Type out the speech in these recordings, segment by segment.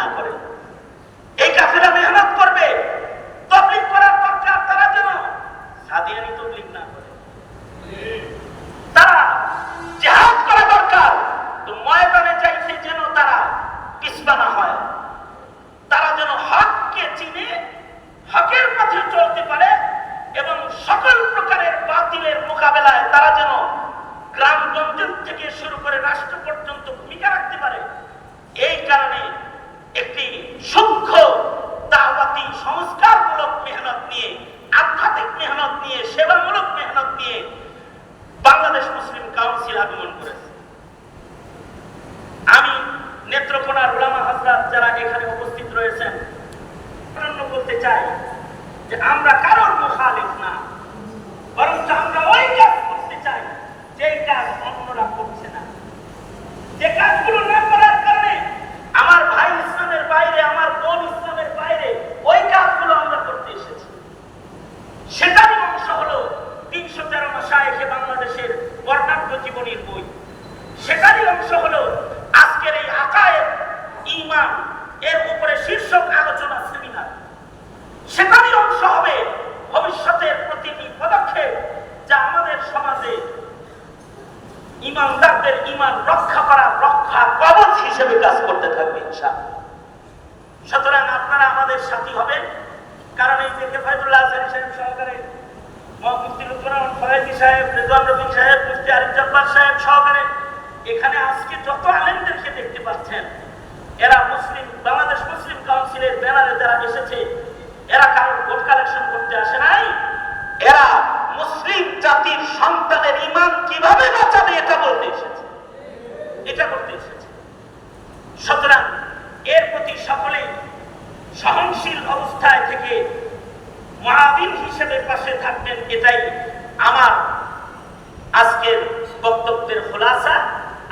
না করে। এই কাফেরা মেহনত করবে, তাবলীগ করার দরকার, তারা যেন সাদিয়ানি তাবলীগ না করে। তারা জিহাদ করা দরকার, তো ময়দানে যাইতে যেন তারা পিছপা না হয়। তারা যেন হককে চিনে হকের পথে চলতে পারে এবং সকল প্রকারের বাতিলের মোকাবেলায় তারা যেন গ্রামগঞ্জ থেকে শুরু করে রাষ্ট্র পর্যন্ত ভূমিকা রাখতে পারে। এই কারণে একটি সূক্ষ্ম দাওয়াতি সংস্কারমূলক মেহনত নিয়ে, আধ্যাত্মিক মেহনত নিয়ে, সেবামূলক মেহনত নিয়ে বাংলাদেশ মুসলিম কাউন্সিল আগমন করেছে। আমি নেত্রকোনার উলামা হযরত যারা এখানে উপস্থিত রয়েছেন বলতে চাই যে আমরা কারোর মুখালিফ না, বরং আমরা ওই কাজ করতে চাই যে কাজ অন্যরা করছে না। যে কাজগুলো না করার কারণে আমার ভাই ইসলামের বাইরে, আমার বোন ইসলামের বাইরে ওই কাজগুলো আমরা করতে এসেছি। সেটারই অংশ হলো ৩১৩ মাশায়েখে বাংলাদেশের বর্ণাঢ্য জীবনীর বই। সেটারই অংশ হলো আজকের এই আকায়েদ ঈমান এর উপরে শীর্ষক আলোচনা সেমিনার। সেটারই অংশ হবে ভবিষ্যতের প্রতিটি পদক্ষেপ যা আমাদের সমাজে ঈমানদারদের ঈমান রক্ষা করার রক্ষা কবচ হিসেবে কাজ করতে থাকবে ইনশাআল্লাহ। সুতরাং আপনারা আমাদের সাথী হবেন, কারণ এই যে ফায়দুল্লাহ আজহারী সাহেব সহকারে, মুফতি লুৎফর রহমান ফয়েজী সাহেব, রেজওয়ান রফিক সাহেব, মুফতি আরিফ জব্বার সাহেব সহকারে এখানে আজকে যত আলেমদেরকে দেখতে পাচ্ছেন, এরা মুসলিম বাংলাদেশ মুসলিম কাউন্সিলের ব্যানারে যারা এসেছে, এরা কারোর ভোট কালেকশন করতে আসে নাই। এরা মুসলিম জাতির সন্তানের ঈমান কিভাবে বাঁচাবে এটা বলতে এসেছে, এটা করতে এসেছে। সুতরাং এর প্রতি সকলেই সহনশীল অবস্থায় থেকে মুআবিন হিসেবে পাশে থাকবেন, এটাই আমার আজকের বক্তব্যের খোলাসা।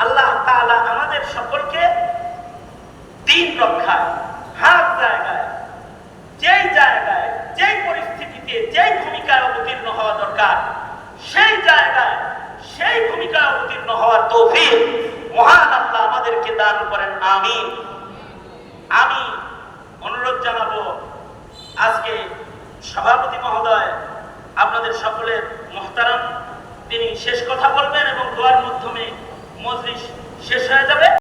আল্লাহ তাআলা আমাদের সকলকে দ্বীন রক্ষায় হার জায়গায়, যেই জায়গায়, যেই পরিস্থিতিতে, যেই ভূমিকায় অবতীর্ণ হওয়া দরকার, সেই জায়গায় সেই ভূমিকায় অবতীর্ণ হওয়ার তৌফিক মহান আল্লাহ আমাদেরকে দান করেন, আমিন। আমি অনুরোধ জানাবো আজকে সভাপতি মহোদয় আপনাদের সকলের মুহতারাম, তিনি শেষ কথা বলবেন এবং দোয়ার মাধ্যমে মজলিস শেষ হয়ে যাবে।